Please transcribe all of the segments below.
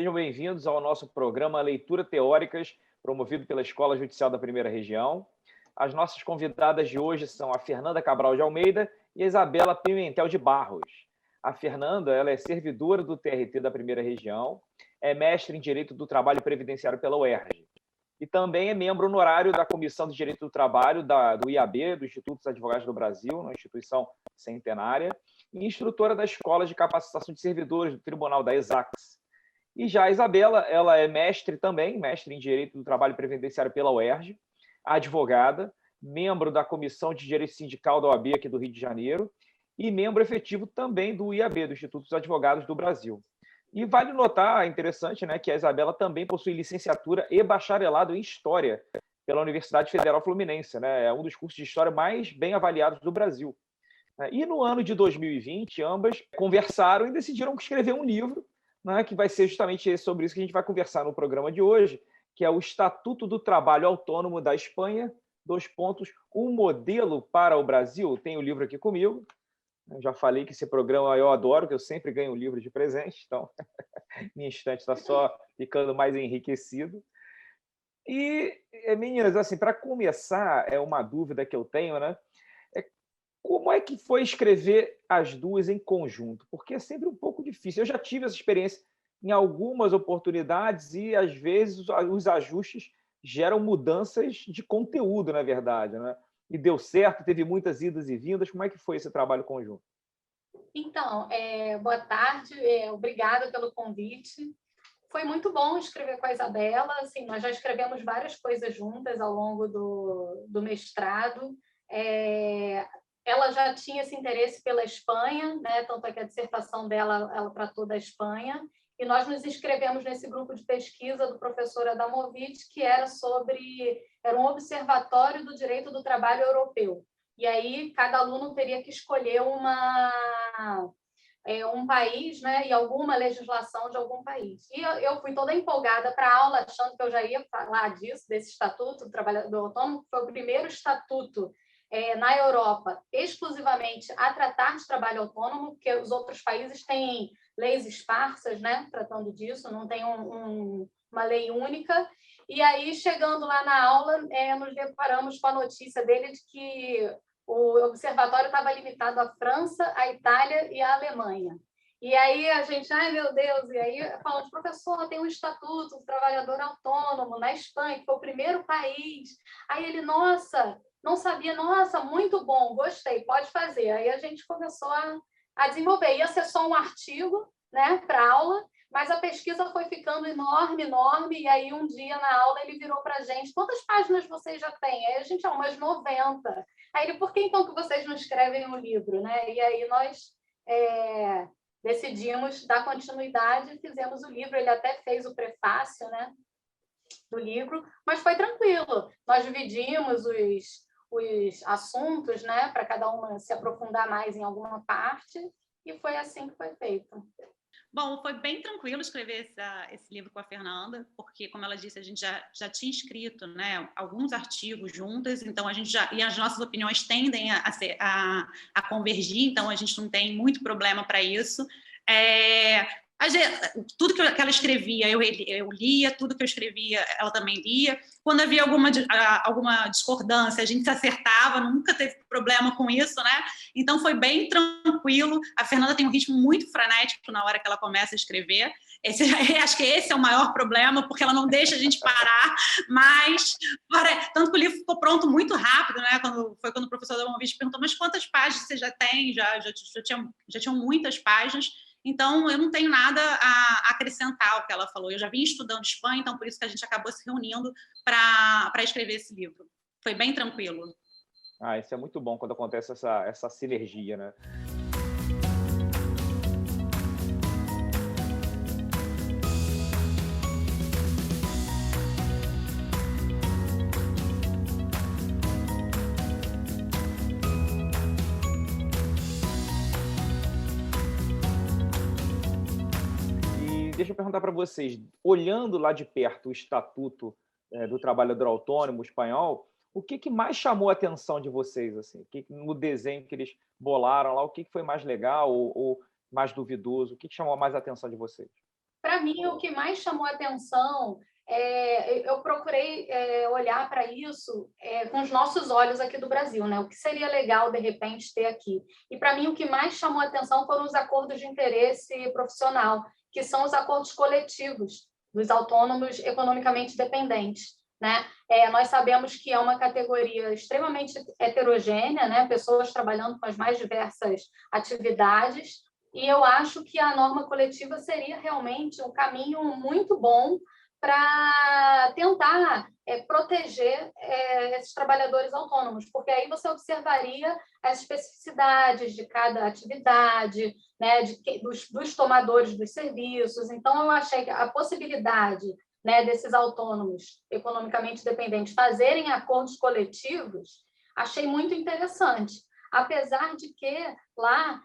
sejam bem-vindos ao nosso programa Leitura Teóricas, promovido pela Escola Judicial da Primeira Região. As nossas convidadas de hoje são a Fernanda Cabral de Almeida e a Isabela Pimentel de Barros. A Fernanda, ela é servidora do TRT da Primeira Região, é mestre em Direito do Trabalho Previdenciário pela UERJ e também é membro honorário da Comissão de Direito do Trabalho do IAB, do Instituto dos Advogados do Brasil, uma instituição centenária, e instrutora da Escola de Capacitação de Servidores do Tribunal da ESACS. E já a Isabela, ela é mestre também, mestre em Direito do Trabalho Previdenciário pela UERJ, advogada, membro da Comissão de Direito Sindical da OAB aqui do Rio de Janeiro e membro efetivo também do IAB, do Instituto dos Advogados do Brasil. E vale notar, interessante, né, que a Isabela também possui licenciatura e bacharelado em História pela Universidade Federal Fluminense, né? É um dos cursos de História mais bem avaliados do Brasil. E no ano de 2020, ambas conversaram e decidiram escrever um livro, né, que vai ser justamente sobre isso que a gente vai conversar no programa de hoje, que é o Estatuto do Trabalho Autônomo da Espanha, um modelo para o Brasil. Tem o livro aqui comigo. Eu já falei que esse programa eu adoro, que eu sempre ganho um livro de presente, então minha estante está só ficando mais enriquecido. E, meninas, assim, para começar, é uma dúvida que eu tenho, né? Como é que foi escrever as duas em conjunto? Porque é sempre um pouco difícil. Eu já tive essa experiência em algumas oportunidades e, às vezes, os ajustes geram mudanças de conteúdo, na verdade, né? E deu certo, teve muitas idas e vindas. Como é que foi esse trabalho conjunto? Então, boa tarde, obrigada pelo convite. Foi muito bom escrever com a Isabela, assim, nós já escrevemos várias coisas juntas ao longo do mestrado. Ela já tinha esse interesse pela Espanha, né? Tanto é que a dissertação dela ela tratou da Espanha, e nós nos inscrevemos nesse grupo de pesquisa do professor Adamovich, que era um observatório do direito do trabalho europeu. E aí cada aluno teria que escolher um país, né, e alguma legislação de algum país. E eu fui toda empolgada para a aula, achando que eu já ia falar disso, desse Estatuto do Trabalhador Autônomo, que foi o primeiro estatuto na Europa exclusivamente a tratar de trabalho autônomo, porque os outros países têm leis esparsas, né, tratando disso, não tem uma lei única. E aí, chegando lá na aula, nos deparamos com a notícia dele de que o observatório estava limitado à França, à Itália e à Alemanha. E aí a gente, ai meu Deus, e aí falamos, professor, tem um Estatuto do Trabalhador Autônomo na Espanha, que foi o primeiro país. Aí ele, nossa, não sabia, nossa, muito bom, gostei, pode fazer. Aí a gente começou a desenvolver. Ia ser só um artigo, né, para aula, mas a pesquisa foi ficando enorme, enorme, e aí um dia na aula ele virou para a gente, quantas páginas vocês já têm? Aí a gente, umas 90. Aí ele, por que então que vocês não escrevem um livro, né? E aí nós decidimos dar continuidade e fizemos o livro. Ele até fez o prefácio, né, do livro, mas foi tranquilo. Nós dividimos os assuntos, né, para cada uma se aprofundar mais em alguma parte, e foi assim que foi feito. Bom, foi bem tranquilo escrever esse livro com a Fernanda, porque, como ela disse, a gente já tinha escrito, né, alguns artigos juntas, então a gente e as nossas opiniões tendem a convergir, então a gente não tem muito problema para isso. Tudo que ela escrevia, eu lia, tudo que eu escrevia, ela também lia. Quando havia alguma discordância, a gente se acertava, nunca teve problema com isso, né? Então foi bem tranquilo. A Fernanda tem um ritmo muito frenético na hora que ela começa a escrever. Acho que esse é o maior problema, porque ela não deixa a gente parar, mas tanto que o livro ficou pronto muito rápido, né? Quando o professor Adamovich perguntou, mas quantas páginas você já tem? Já tinham muitas páginas. Então, eu não tenho nada a acrescentar ao que ela falou. Eu já vim estudando Espanha, então por isso que a gente acabou se reunindo para escrever esse livro. Foi bem tranquilo. Isso é muito bom quando acontece essa sinergia, né? Deixa eu perguntar para vocês, olhando lá de perto o Estatuto do Trabalhador Autônomo espanhol, o que mais chamou a atenção de vocês, assim? No desenho que eles bolaram lá, o que foi mais legal ou mais duvidoso? O que chamou mais a atenção de vocês? Para mim, o que mais chamou a atenção, eu procurei olhar para isso com os nossos olhos aqui do Brasil, né? O que seria legal, de repente, ter aqui. E, para mim, o que mais chamou a atenção foram os acordos de interesse profissional, que são os acordos coletivos dos autônomos economicamente dependentes, né? Nós sabemos que é uma categoria extremamente heterogênea, né? Pessoas trabalhando com as mais diversas atividades, e eu acho que a norma coletiva seria realmente um caminho muito bom para tentar proteger esses trabalhadores autônomos, porque aí você observaria as especificidades de cada atividade, né, dos tomadores dos serviços. Então, eu achei que a possibilidade, né, desses autônomos economicamente dependentes fazerem acordos coletivos, achei muito interessante. Apesar de que lá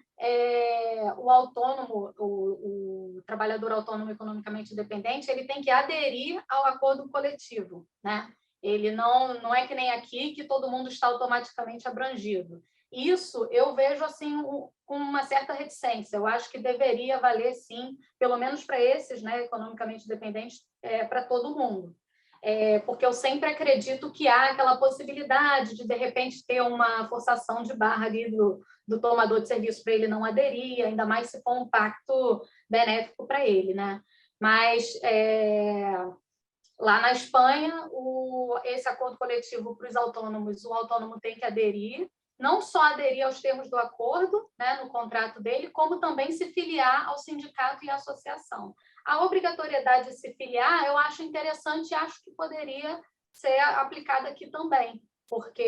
o autônomo, o trabalhador autônomo economicamente dependente, ele tem que aderir ao acordo coletivo, né? Ele não é que nem aqui, que todo mundo está automaticamente abrangido. Isso eu vejo assim com uma certa reticência. Eu acho que deveria valer, sim, pelo menos para esses, né, economicamente dependentes, para todo mundo. Porque eu sempre acredito que há aquela possibilidade de repente, ter uma forçação de barra ali do tomador de serviço para ele não aderir, ainda mais se for um pacto benéfico para ele, né? Mas, lá na Espanha, esse acordo coletivo para os autônomos, o autônomo tem que aderir, não só aderir aos termos do acordo, né, no contrato dele, como também se filiar ao sindicato e à associação. A obrigatoriedade de se filiar, eu acho interessante e acho que poderia ser aplicada aqui também, porque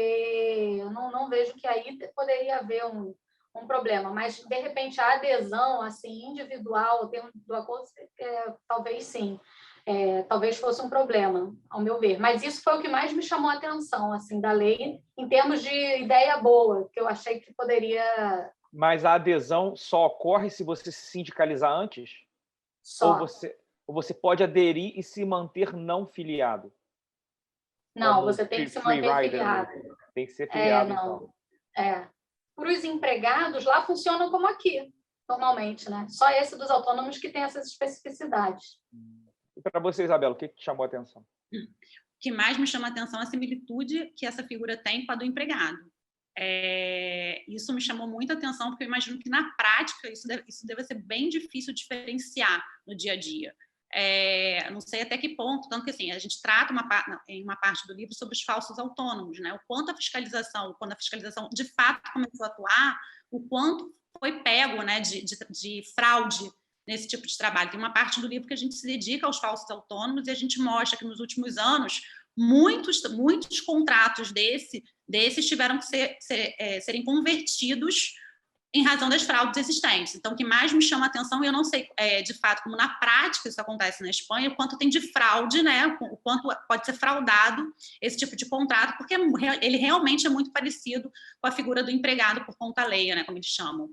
eu não vejo que aí poderia haver um problema, mas, de repente, a adesão assim, individual ao termo do acordo, talvez sim. Talvez fosse um problema, ao meu ver. Mas isso foi o que mais me chamou a atenção, assim, da lei, em termos de ideia boa, que eu achei que poderia... Mas a adesão só ocorre se você se sindicalizar antes? Só. Ou você pode aderir e se manter não filiado? Não, você tem que se manter filiado. Tem que ser filiado, então. Para os empregados, lá funcionam como aqui, normalmente, né? Só esse dos autônomos que tem essas especificidades. E para você, Isabela, o que chamou a atenção? O que mais me chama a atenção é a similitude que essa figura tem com a do empregado. Isso me chamou muita atenção, porque eu imagino que, na prática, isso deve ser bem difícil diferenciar no dia a dia. Não sei até que ponto, tanto que assim, a gente trata em uma parte do livro sobre os falsos autônomos, né? O quanto quando a fiscalização de fato começou a atuar, o quanto foi pego, né, de fraude nesse tipo de trabalho. Tem uma parte do livro que a gente se dedica aos falsos autônomos e a gente mostra que nos últimos anos muitos contratos desses tiveram que serem convertidos em razão das fraudes existentes. Então, o que mais me chama a atenção, e eu não sei de fato como na prática isso acontece na Espanha, o quanto tem de fraude, né? O quanto pode ser fraudado esse tipo de contrato, porque ele realmente é muito parecido com a figura do empregado por conta alheia, né? Como eles chamam.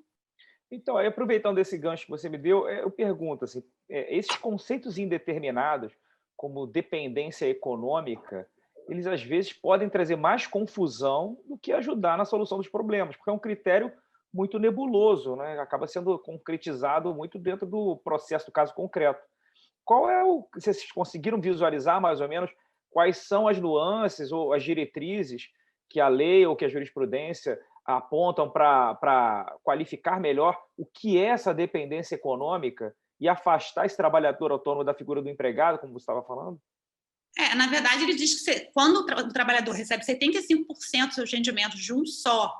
Então, aproveitando esse gancho que você me deu, eu pergunto, assim, esses conceitos indeterminados, como dependência econômica, eles às vezes podem trazer mais confusão do que ajudar na solução dos problemas, porque é um critério muito nebuloso, né? Acaba sendo concretizado muito dentro do processo do caso concreto. Vocês conseguiram visualizar mais ou menos quais são as nuances ou as diretrizes que a lei ou que a jurisprudência apontam para qualificar melhor o que é essa dependência econômica e afastar esse trabalhador autônomo da figura do empregado, como você estava falando? Na verdade, ele diz que quando o trabalhador recebe 75% dos seus rendimentos de um só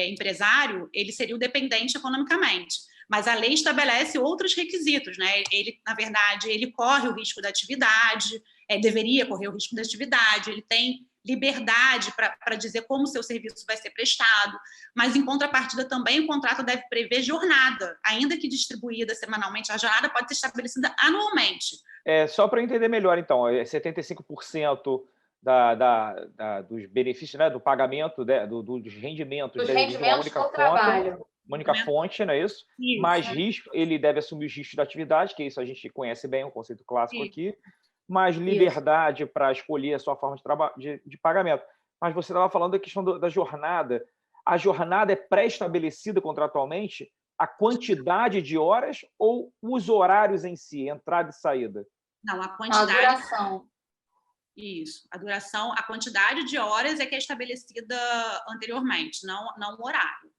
empresário, ele seria o dependente economicamente. Mas a lei estabelece outros requisitos, né? Ele, na verdade, ele corre o risco da atividade, deveria correr o risco da atividade, ele tem liberdade para dizer como o seu serviço vai ser prestado, mas, em contrapartida, também o contrato deve prever jornada, ainda que distribuída semanalmente, a jornada pode ser estabelecida anualmente. Só para eu entender melhor, então, 75% dos benefícios, né, do pagamento, dos rendimentos, de uma única trabalho. Uma única fonte, não é isso? Mais risco, ele deve assumir os riscos da atividade, que isso a gente conhece bem, um conceito clássico aqui, mais liberdade para escolher a sua forma de pagamento. Mas você estava falando da questão da jornada. A jornada é pré-estabelecida contratualmente a quantidade de horas ou os horários em si, entrada e saída? Não, a A quantidade. duração. Isso, a duração, a quantidade de horas é que é estabelecida anteriormente, não o horário.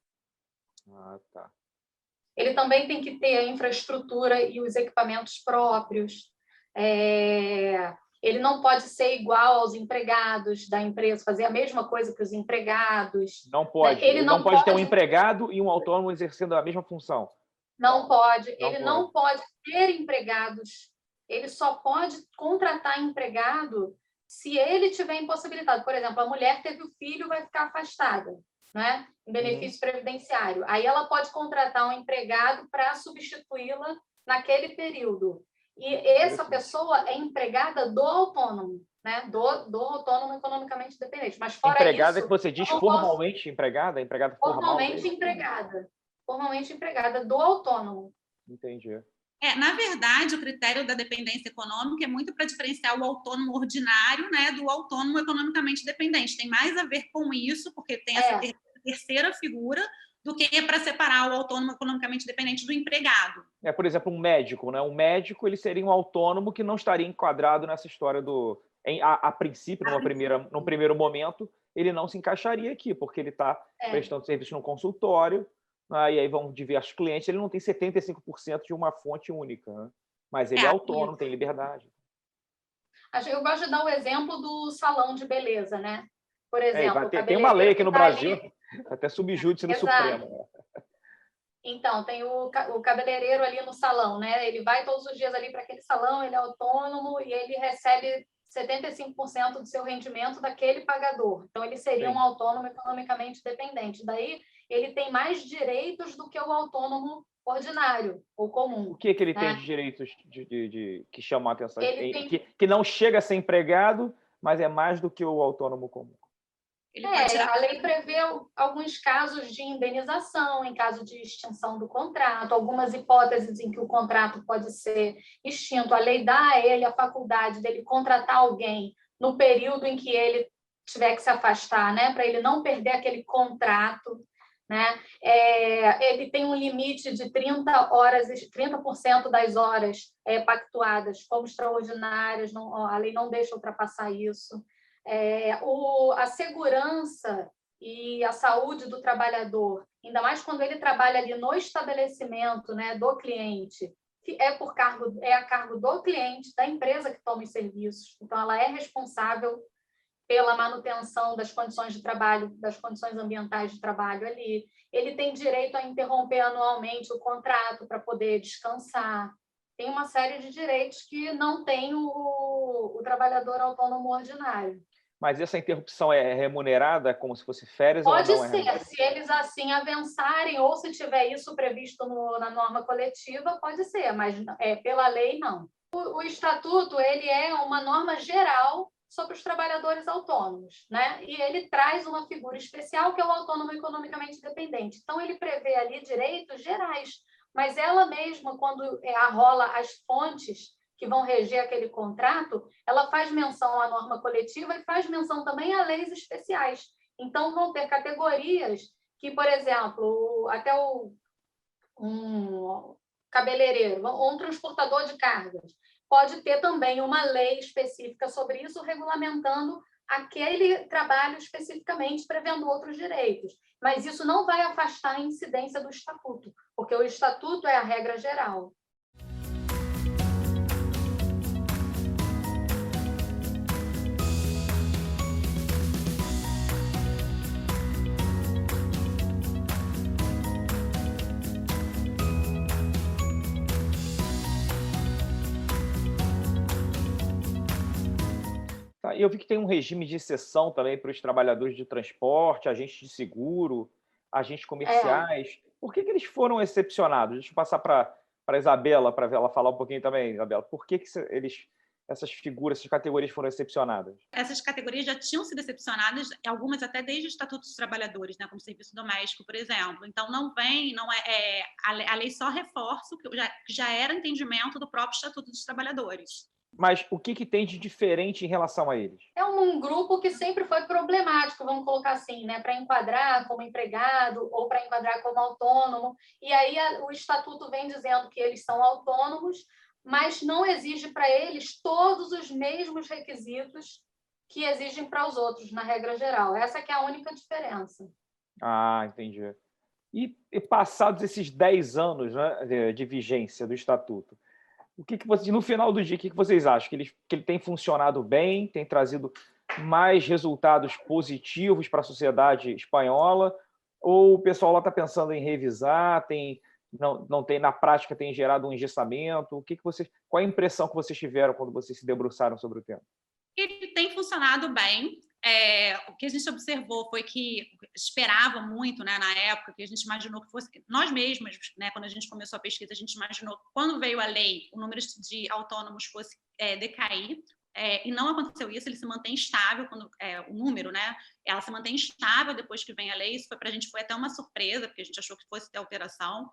Ah, tá. Ele também tem que ter a infraestrutura e os equipamentos próprios. Ele não pode ser igual aos empregados da empresa, fazer a mesma coisa que os empregados. Não pode. Ele Não pode ter um empregado e um autônomo exercendo a mesma função. Não pode. Não Ele pode. não pode ter empregados. Ele só pode contratar empregado se ele tiver impossibilitado. Por exemplo, a mulher teve o filho, vai ficar afastada, né? Em benefício previdenciário. Aí ela pode contratar um empregado para substituí-la naquele período. E essa pessoa é empregada do autônomo, né? Do autônomo economicamente dependente. Mas fora Empregada isso, que você diz formalmente empregada? Empregada formal? formalmente empregada. Formalmente empregada do autônomo. Entendi. Na verdade, o critério da dependência econômica é muito para diferenciar o autônomo ordinário, né, do autônomo economicamente dependente. Tem mais a ver com isso, porque tem essa terceira figura, do que para separar o autônomo economicamente dependente do empregado. Por exemplo, um médico, né? Um médico, ele seria um autônomo que não estaria enquadrado nessa história do... A princípio, num primeiro momento, ele não se encaixaria aqui, porque ele está prestando serviço no consultório, e aí vão diversos clientes, ele não tem 75% de uma fonte única, né? Mas ele é autônomo, tem liberdade. Eu gosto de dar o exemplo do salão de beleza, né? Por exemplo, tem uma lei aqui no Brasil, até subjúdice no Supremo. Então, tem o cabeleireiro ali no salão, né? Ele vai todos os dias ali para aquele salão, ele é autônomo e ele recebe 75% do seu rendimento daquele pagador. Então, ele seria um autônomo economicamente dependente. Daí, ele tem mais direitos do que o autônomo ordinário ou comum. O que ele tem de direitos que chamam a atenção? Que não chega a ser empregado, mas é mais do que o autônomo comum. A lei prevê alguns casos de indenização, em caso de extinção do contrato, algumas hipóteses em que o contrato pode ser extinto. A lei dá a ele a faculdade dele contratar alguém no período em que ele tiver que se afastar, né, para ele não perder aquele contrato, né? Ele tem um limite de 30 horas, 30% das horas pactuadas como extraordinárias, a lei não deixa ultrapassar isso. A segurança e a saúde do trabalhador, ainda mais quando ele trabalha ali no estabelecimento, né, do cliente, que é a cargo do cliente, da empresa que toma os serviços. Então, ela é responsável pela manutenção das condições de trabalho, das condições ambientais de trabalho ali. Ele tem direito a interromper anualmente o contrato para poder descansar. Tem uma série de direitos que não tem o trabalhador autônomo ordinário. Mas essa interrupção é remunerada como se fosse férias Pode ou não? ser, se eles assim avançarem ou se tiver isso previsto na norma coletiva, pode ser, mas pela lei não. O estatuto ele é uma norma geral sobre os trabalhadores autônomos, né? E ele traz uma figura especial que é o autônomo economicamente dependente. Então ele prevê ali direitos gerais, mas ela mesma quando arrola as fontes que vão reger aquele contrato, ela faz menção à norma coletiva e faz menção também a leis especiais. Então, vão ter categorias que, por exemplo, até um cabeleireiro ou um transportador de cargas pode ter também uma lei específica sobre isso, regulamentando aquele trabalho especificamente, prevendo outros direitos. Mas isso não vai afastar a incidência do estatuto, porque o estatuto é a regra geral. E eu vi que tem um regime de exceção também para os trabalhadores de transporte, agentes de seguro, agentes comerciais. Por que eles foram excepcionados? Deixa eu passar para a Isabela, para ela falar um pouquinho também, Isabela. Por que essas figuras, essas categorias foram excepcionadas? Essas categorias já tinham sido excepcionadas, algumas até desde o Estatuto dos Trabalhadores, né, como serviço doméstico, por exemplo. Então, a lei só reforça o que já era entendimento do próprio Estatuto dos Trabalhadores. Mas o que tem de diferente em relação a eles? É um grupo que sempre foi problemático, vamos colocar assim, né, para enquadrar como empregado ou para enquadrar como autônomo. E aí o Estatuto vem dizendo que eles são autônomos, mas não exige para eles todos os mesmos requisitos que exigem para os outros, na regra geral. Essa que é a única diferença. Ah, entendi. E passados esses 10 anos, né, de vigência do Estatuto, o que vocês, no final do dia, o que vocês acham? Que ele tem funcionado bem, tem trazido mais resultados positivos para a sociedade espanhola? Ou o pessoal lá está pensando em revisar, não tem, na prática, tem gerado um engessamento? Qual a impressão que vocês tiveram quando vocês se debruçaram sobre o tema? Ele tem funcionado bem. O que a gente observou foi que esperava muito, né, na época, que a gente imaginou que fosse... Nós mesmos, né, quando a gente começou a pesquisa, a gente imaginou que quando veio a lei, o número de autônomos fosse decair, e não aconteceu isso, ele se mantém estável, o número, né, ela se mantém estável depois que vem a lei. Isso para a gente foi até uma surpresa, porque a gente achou que fosse ter alteração.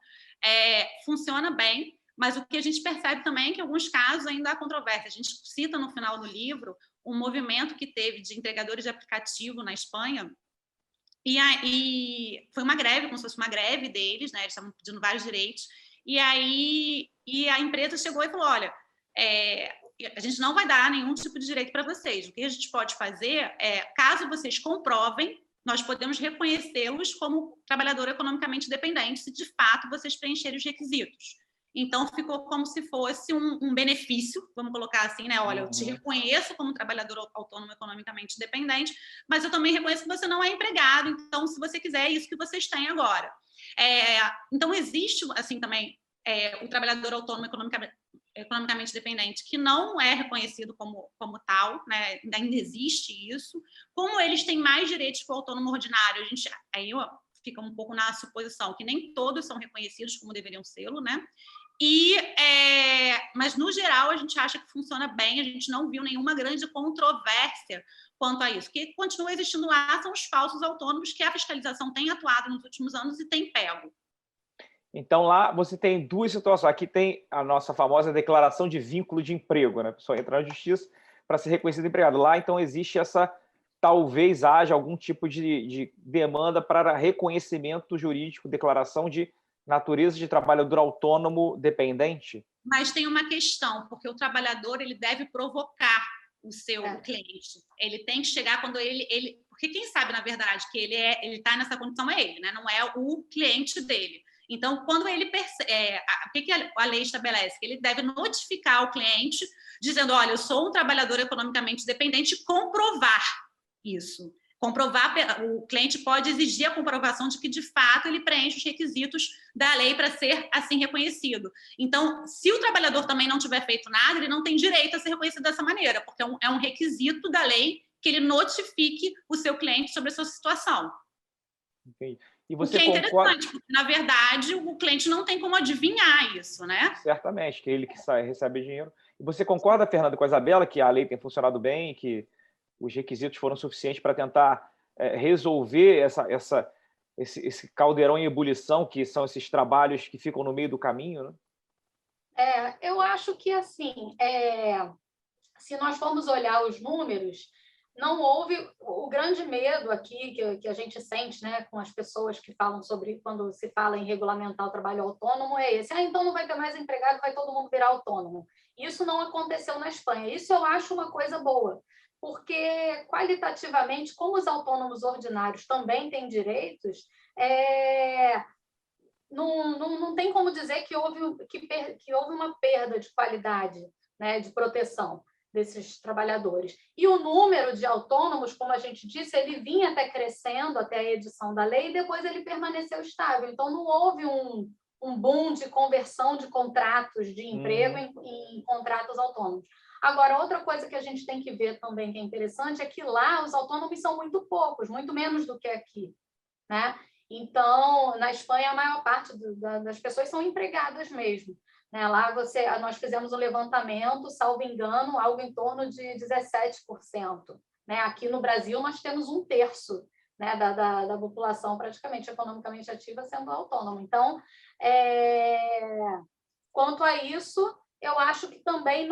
Funciona bem, mas o que a gente percebe também é que em alguns casos ainda há controvérsia. A gente cita no final do livro um movimento que teve de entregadores de aplicativo na Espanha, e aí foi uma greve, como se fosse uma greve deles, né? Eles estavam pedindo vários direitos, e a empresa chegou e falou, olha, a gente não vai dar nenhum tipo de direito para vocês. O que a gente pode fazer caso vocês comprovem, nós podemos reconhecê-los como trabalhador economicamente dependente, se de fato vocês preencherem os requisitos. Então, ficou como se fosse um benefício, vamos colocar assim, né? Olha, eu te reconheço como trabalhador autônomo economicamente dependente, mas eu também reconheço que você não é empregado, então, se você quiser, é isso que vocês têm agora. Então, existe, assim, também o trabalhador autônomo economicamente dependente, que não é reconhecido como tal, né? Ainda existe isso. Como eles têm mais direitos que o autônomo ordinário, fica um pouco na suposição que nem todos são reconhecidos como deveriam ser, né? Mas, no geral, a gente acha que funciona bem, a gente não viu nenhuma grande controvérsia quanto a isso. O que continua existindo lá são os falsos autônomos, que a fiscalização tem atuado nos últimos anos e tem pego. Então, lá você tem duas situações. Aqui tem a nossa famosa declaração de vínculo de emprego, né? A pessoa entra na justiça para ser reconhecido empregado. Lá, então, existe talvez haja algum tipo de demanda para reconhecimento jurídico, declaração de natureza de trabalhador autônomo dependente? Mas tem uma questão, porque o trabalhador ele deve provocar o seu cliente. Ele tem que chegar quando ele... Porque quem sabe, na verdade, que ele está nessa condição é ele, né? Não é o cliente dele. Então, quando ele percebe... o que a lei estabelece? Que ele deve notificar o cliente, dizendo, olha, eu sou um trabalhador economicamente dependente, e comprovar isso. O cliente pode exigir a comprovação de que, de fato, ele preenche os requisitos da lei para ser assim reconhecido. Então, se o trabalhador também não tiver feito nada, ele não tem direito a ser reconhecido dessa maneira, porque é um requisito da lei que ele notifique o seu cliente sobre a sua situação. Entendi. E você o que é interessante, porque, na verdade, o cliente não tem como adivinhar isso, né? Certamente, que ele que recebe dinheiro. E você concorda, Fernanda, com a Isabela, que a lei tem funcionado bem, que os requisitos foram suficientes para tentar resolver esse caldeirão em ebulição, que são esses trabalhos que ficam no meio do caminho, né? Eu acho que, assim, se nós formos olhar os números, não houve... O grande medo aqui que a gente sente, né, com as pessoas que falam sobre... Quando se fala em regulamentar o trabalho autônomo, é esse. Então não vai ter mais empregado, vai todo mundo virar autônomo. Isso não aconteceu na Espanha. Isso eu acho uma coisa boa, porque, qualitativamente, como os autônomos ordinários também têm direitos, não tem como dizer que houve uma perda de qualidade, né, de proteção desses trabalhadores. E o número de autônomos, como a gente disse, ele vinha até crescendo até a edição da lei e depois ele permaneceu estável. Então, não houve um boom de conversão de contratos de emprego em contratos autônomos. Agora, outra coisa que a gente tem que ver também que é interessante é que lá os autônomos são muito poucos, muito menos do que aqui, né? Então, na Espanha, a maior parte das pessoas são empregadas mesmo, né? Lá nós fizemos um levantamento, salvo engano, algo em torno de 17%. Né? Aqui no Brasil, nós temos 1/3, né, da população praticamente economicamente ativa sendo autônoma. Então, quanto a isso, eu acho que também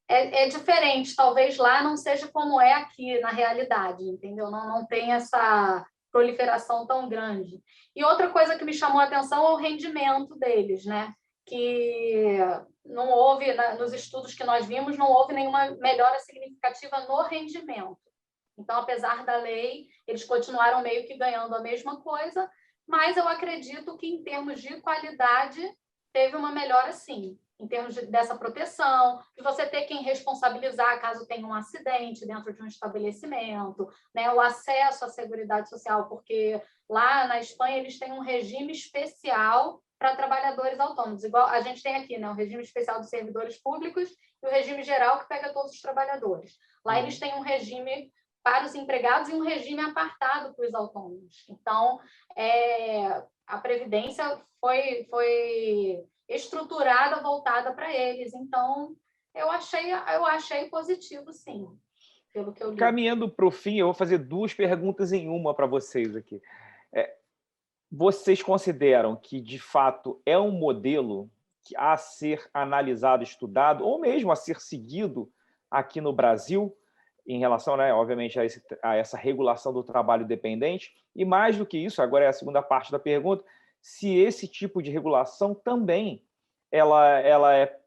é diferente. Talvez lá não seja como é aqui na realidade, entendeu? Não tem essa proliferação tão grande. E outra coisa que me chamou a atenção é o rendimento deles, né? Que não houve, nos estudos que nós vimos, não houve nenhuma melhora significativa no rendimento. Então, apesar da lei, eles continuaram meio que ganhando a mesma coisa, mas eu acredito que, em termos de qualidade, teve uma melhora, sim, em termos dessa proteção, de você ter quem responsabilizar caso tenha um acidente dentro de um estabelecimento, né? O acesso à Seguridade Social, porque lá na Espanha eles têm um regime especial para trabalhadores autônomos, igual a gente tem aqui, né? O regime especial dos servidores públicos e o regime geral que pega todos os trabalhadores. Lá eles têm um regime para os empregados e um regime apartado para os autônomos. Então, a Previdência foi estruturada, voltada para eles. Então, eu achei positivo, sim, pelo que eu li. Caminhando para o fim, eu vou fazer 2 perguntas em uma para vocês aqui. Vocês consideram que, de fato, é um modelo a ser analisado, estudado, ou mesmo a ser seguido aqui no Brasil, em relação, né, obviamente, a essa regulação do trabalho dependente? E mais do que isso, agora é a segunda parte da pergunta, se esse tipo de regulação também ela é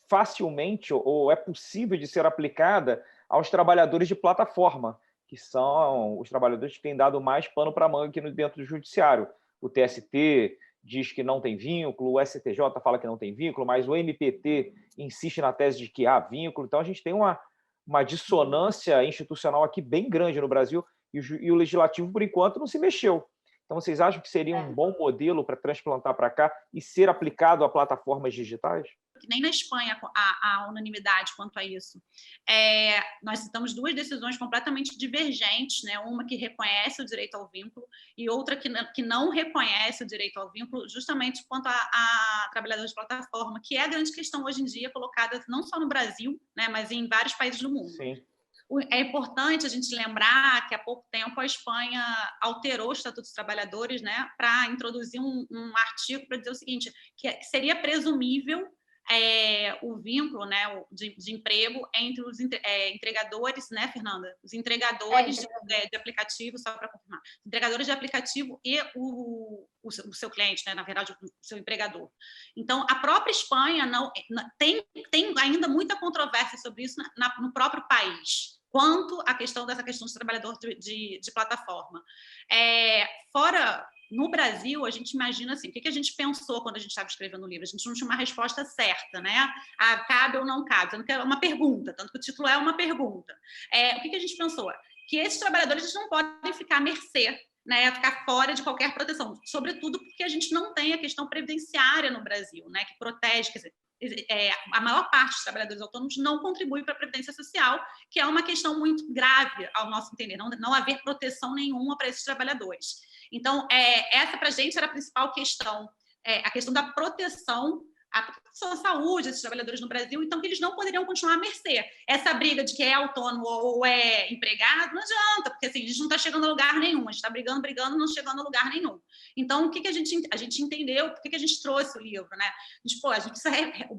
facilmente ou é possível de ser aplicada aos trabalhadores de plataforma, que são os trabalhadores que têm dado mais pano para a manga aqui dentro do judiciário. O TST diz que não tem vínculo, o STJ fala que não tem vínculo, mas o MPT insiste na tese de que há vínculo. Então, a gente tem uma dissonância institucional aqui bem grande no Brasil e o Legislativo, por enquanto, não se mexeu. Então, vocês acham que seria um bom modelo para transplantar para cá e ser aplicado a plataformas digitais? Nem na Espanha há unanimidade quanto a isso. Nós citamos 2 decisões completamente divergentes, né? Uma que reconhece o direito ao vínculo e outra que não reconhece o direito ao vínculo, justamente quanto a trabalhadores de plataforma, que é a grande questão hoje em dia colocada não só no Brasil, né, mas em vários países do mundo. Sim. É importante a gente lembrar que há pouco tempo a Espanha alterou o Estatuto dos Trabalhadores, né, para introduzir um artigo para dizer o seguinte, que seria presumível o vínculo, né, de emprego entre os entregadores, né, Fernanda? Os entregadores de aplicativo, só para confirmar, entregadores de aplicativo e o seu cliente, né, na verdade, o seu empregador. Então, a própria Espanha tem ainda muita controvérsia sobre isso no próprio país, quanto à questão dos trabalhadores de plataforma. No Brasil, a gente imagina assim, o que a gente pensou quando a gente estava escrevendo o livro? A gente não tinha uma resposta certa, né? Cabe ou não cabe? Tanto que é uma pergunta, tanto que o título é uma pergunta. O que a gente pensou? Que esses trabalhadores não podem ficar à mercê, né, ficar fora de qualquer proteção, sobretudo porque a gente não tem a questão previdenciária no Brasil, né, que protege, quer dizer, a maior parte dos trabalhadores autônomos não contribui para a Previdência Social, que é uma questão muito grave, ao nosso entender, não haver proteção nenhuma para esses trabalhadores. Então, essa para a gente era a principal questão, a questão da proteção à saúde desses trabalhadores no Brasil, então que eles não poderiam continuar à mercê. Essa briga de que é autônomo ou é empregado não adianta, porque assim, a gente não está chegando a lugar nenhum, a gente está brigando, não chegando a lugar nenhum. Então, o que a gente entendeu, por que a gente trouxe o livro, né? O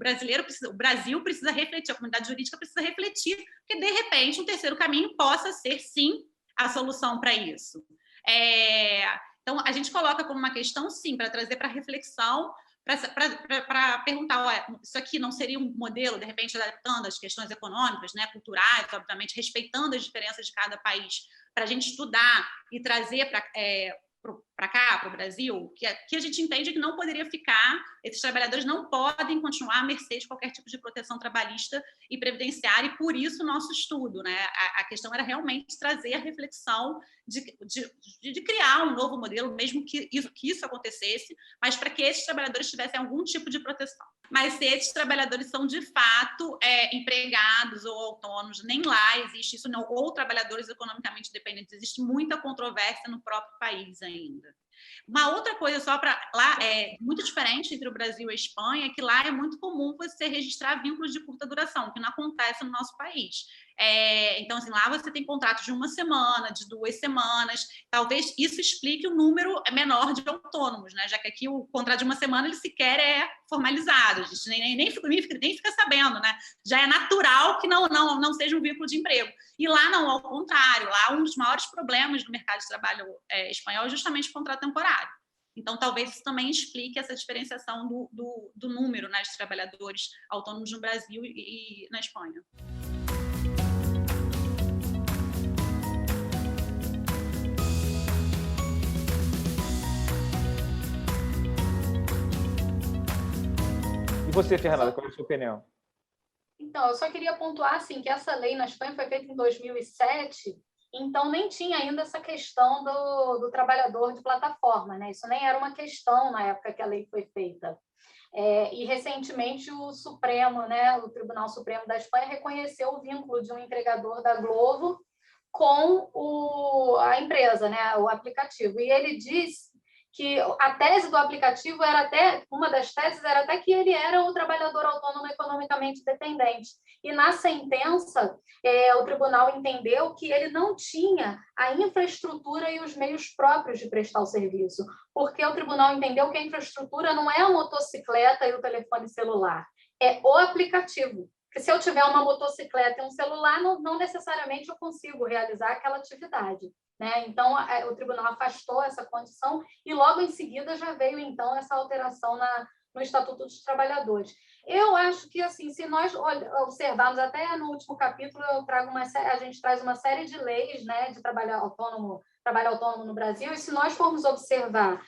Brasil precisa refletir, a comunidade jurídica precisa refletir, porque, de repente, um terceiro caminho possa ser, sim, a solução para isso. Então, a gente coloca como uma questão, sim, para trazer para reflexão, para perguntar, isso aqui não seria um modelo, de repente, adaptando as questões econômicas, né, culturais, obviamente, respeitando as diferenças de cada país, para a gente estudar e trazer para cá, para o Brasil, que a gente entende que não poderia ficar, esses trabalhadores não podem continuar à mercê de qualquer tipo de proteção trabalhista e previdenciária, e por isso o nosso estudo, né? A questão era realmente trazer a reflexão de criar um novo modelo, mesmo que isso acontecesse, mas para que esses trabalhadores tivessem algum tipo de proteção. Mas se esses trabalhadores são, de fato, empregados ou autônomos, nem lá existe isso, não, ou trabalhadores economicamente dependentes, existe muita controvérsia no próprio país ainda. Uma outra coisa só para lá é muito diferente entre o Brasil e a Espanha, é que lá é muito comum você registrar vínculos de curta duração, que não acontece no nosso país. Então, assim, lá você tem contratos de 1 semana, de 2 semanas. Talvez isso explique o número menor de autônomos, né? Já que aqui o contrato de 1 semana ele sequer é formalizado, a gente nem fica sabendo, né? Já é natural que não seja um vínculo de emprego. E lá não, ao contrário, lá um dos maiores problemas no mercado de trabalho espanhol é justamente o contrato temporário. Então, talvez isso também explique essa diferenciação do número, né, de trabalhadores autônomos no Brasil e na Espanha. E você, Fernanda, qual é a sua opinião? Então, eu só queria pontuar assim, que essa lei na Espanha foi feita em 2007, então nem tinha ainda essa questão do trabalhador de plataforma, né? Isso nem era uma questão na época que a lei foi feita. E recentemente o Supremo, né, o Tribunal Supremo da Espanha reconheceu o vínculo de um entregador da Glovo com a empresa, né, o aplicativo. E ele diz que a tese do aplicativo uma das teses era até que ele era o trabalhador autônomo economicamente dependente. E na sentença, o tribunal entendeu que ele não tinha a infraestrutura e os meios próprios de prestar o serviço, porque o tribunal entendeu que a infraestrutura não é a motocicleta e o telefone celular, é o aplicativo. Porque se eu tiver uma motocicleta e um celular, não necessariamente eu consigo realizar aquela atividade, né? Então, o tribunal afastou essa condição e logo em seguida já veio, então, essa alteração no Estatuto dos Trabalhadores. Eu acho que, assim, se nós observarmos, até no último capítulo, a gente traz uma série de leis, né, de trabalho autônomo no Brasil, e se nós formos observar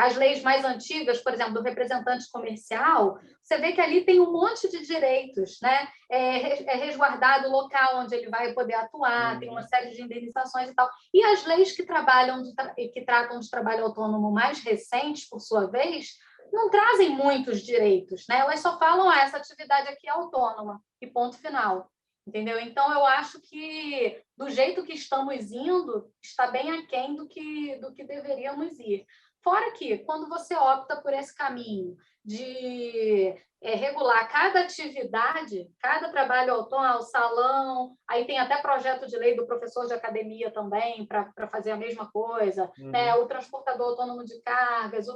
as leis mais antigas, por exemplo, do representante comercial, você vê que ali tem um monte de direitos, né? É resguardado o local onde ele vai poder atuar, tem uma série de indenizações e tal. E as leis que tratam de trabalho autônomo mais recentes, por sua vez, não trazem muitos direitos, né? Elas só falam, essa atividade aqui é autônoma, e ponto final. Entendeu? Então, eu acho que, do jeito que estamos indo, está bem aquém do que deveríamos ir. Fora que, quando você opta por esse caminho de regular cada atividade, cada trabalho autônomo, salão, aí tem até projeto de lei do professor de academia também, para fazer a mesma coisa, né? O transportador autônomo de cargas,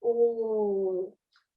o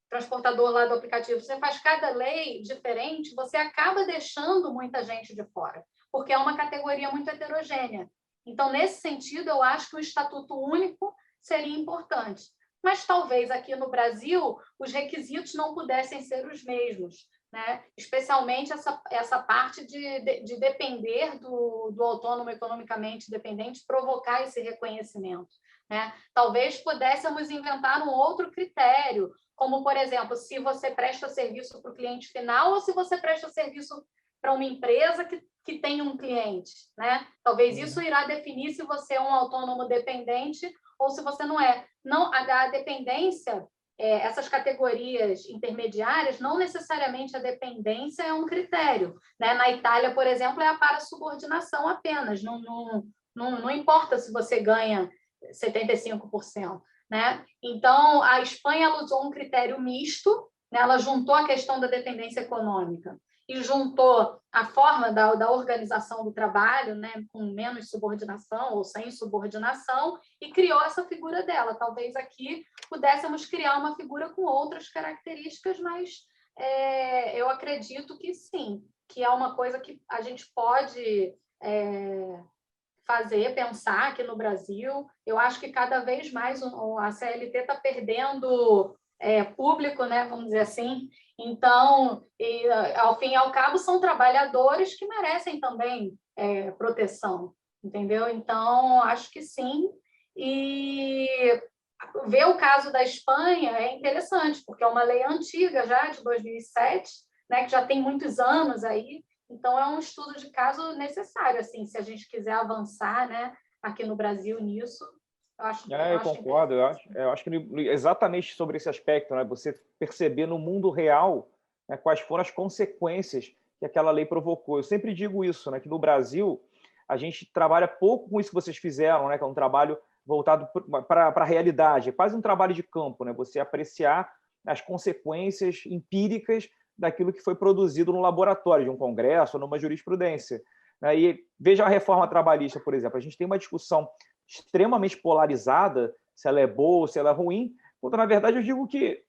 transportador lá do aplicativo, você faz cada lei diferente, você acaba deixando muita gente de fora, porque é uma categoria muito heterogênea. Então, nesse sentido, eu acho que o Estatuto Único seria importante. Mas talvez aqui no Brasil os requisitos não pudessem ser os mesmos, né? Especialmente essa parte de depender do autônomo economicamente dependente, provocar esse reconhecimento, né? Talvez pudéssemos inventar um outro critério, como, por exemplo, se você presta serviço para o cliente final ou se você presta serviço para uma empresa que tem um cliente, né? Talvez isso irá definir se você é um autônomo dependente ou se você não é. Não, a dependência, essas categorias intermediárias, não necessariamente a dependência é um critério, né? Na Itália, por exemplo, é a parasubordinação apenas. Não importa se você ganha 75%, né? Então, a Espanha usou um critério misto, né? Ela juntou a questão da dependência econômica e juntou a forma da organização do trabalho, né, com menos subordinação ou sem subordinação, e criou essa figura dela. Talvez aqui pudéssemos criar uma figura com outras características, mas eu acredito que sim, que é uma coisa que a gente pode pensar aqui no Brasil. Eu acho que cada vez mais a CLT está perdendo público, né, vamos dizer assim. Então, ao fim e ao cabo, são trabalhadores que merecem também proteção, entendeu? Então, acho que sim. E ver o caso da Espanha é interessante, porque é uma lei antiga já, de 2007, né, que já tem muitos anos aí. Então, é um estudo de caso necessário, assim, se a gente quiser avançar, né, aqui no Brasil nisso. Eu concordo, eu acho que exatamente sobre esse aspecto, né, você perceber no mundo real, né, quais foram as consequências que aquela lei provocou. Eu sempre digo isso, né, que no Brasil a gente trabalha pouco com isso que vocês fizeram, né, que é um trabalho voltado para a realidade, é quase um trabalho de campo, né? Você apreciar as consequências empíricas daquilo que foi produzido no laboratório de um congresso ou numa jurisprudência. E veja a reforma trabalhista, por exemplo. A gente tem uma discussão extremamente polarizada, se ela é boa ou se ela é ruim, quando, na verdade, eu digo que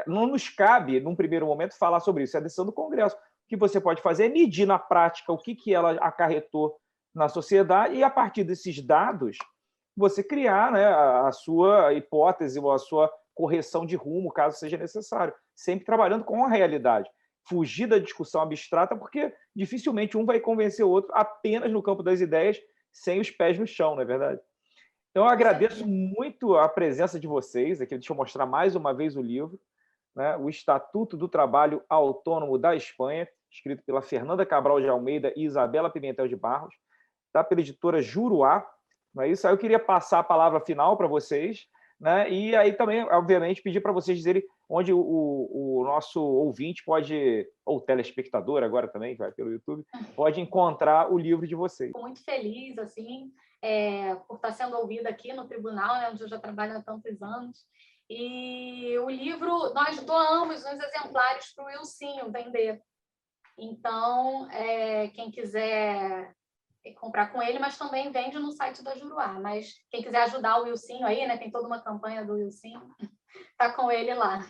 não nos cabe, num primeiro momento, falar sobre isso. É a decisão do Congresso. O que você pode fazer é medir na prática o que ela acarretou na sociedade e, a partir desses dados, você criar, né, a sua hipótese ou a sua correção de rumo, caso seja necessário, sempre trabalhando com a realidade. Fugir da discussão abstrata, porque dificilmente um vai convencer o outro apenas no campo das ideias, sem os pés no chão, não é verdade? Então, eu agradeço muito a presença de vocês aqui. Deixa eu mostrar mais uma vez o livro, né? O Estatuto do Trabalho Autônomo da Espanha, escrito pela Fernanda Cabral de Almeida e Isabela Pimentel de Barros, tá? Pela editora Juruá. Não é isso? Aí eu queria passar a palavra final para vocês, né? E aí também, obviamente, pedir para vocês dizerem onde o nosso ouvinte pode, ou telespectador agora também, que vai pelo YouTube, pode encontrar o livro de vocês. Estou muito feliz, assim, por estar sendo ouvida aqui no tribunal, né, onde eu já trabalho há tantos anos. E o livro, nós doamos uns exemplares para o Wilsinho vender. Então, quem quiser comprar com ele, mas também vende no site da Juruá. Mas quem quiser ajudar o Wilsinho aí, né, tem toda uma campanha do Wilsinho, tá com ele lá.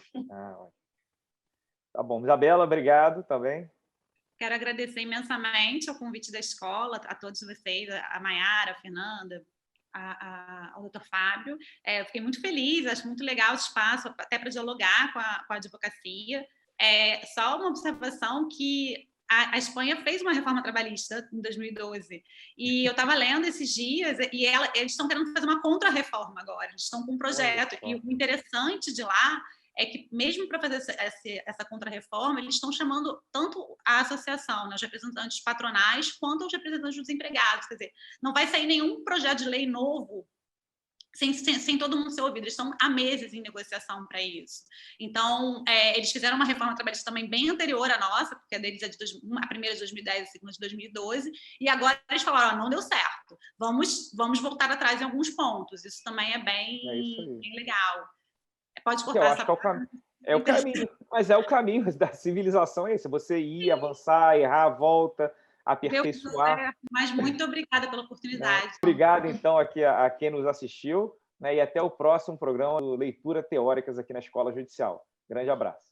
Tá bom. Isabela, obrigado também. Quero agradecer imensamente o convite da escola, a todos vocês, a Maiara, a Fernanda, ao Dr. Fábio. Eu fiquei muito feliz, acho muito legal o espaço, até para dialogar com a advocacia. Só uma observação que a Espanha fez uma reforma trabalhista em 2012, e eu estava lendo esses dias, e eles estão querendo fazer uma contra-reforma agora, eles estão com um projeto, e o interessante de lá é que, mesmo para fazer essa contra-reforma, eles estão chamando tanto a associação, né, os representantes patronais, quanto os representantes dos empregados. Quer dizer, não vai sair nenhum projeto de lei novo sem todo mundo ser ouvido. Eles estão há meses em negociação para isso. Então, eles fizeram uma reforma trabalhista também bem anterior à nossa, porque a deles é a primeira de 2010, a segunda de 2012, e agora eles falaram, não deu certo, vamos voltar atrás em alguns pontos. Isso também é bem legal. Pode cortar essa parte. É o caminho, mas é o caminho da civilização, é esse. Você ir, avançar, errar, volta, aperfeiçoar. Mas muito obrigada pela oportunidade. Obrigado, então, aqui a quem nos assistiu, né? E até o próximo programa do Leitura Teóricas aqui na Escola Judicial. Grande abraço.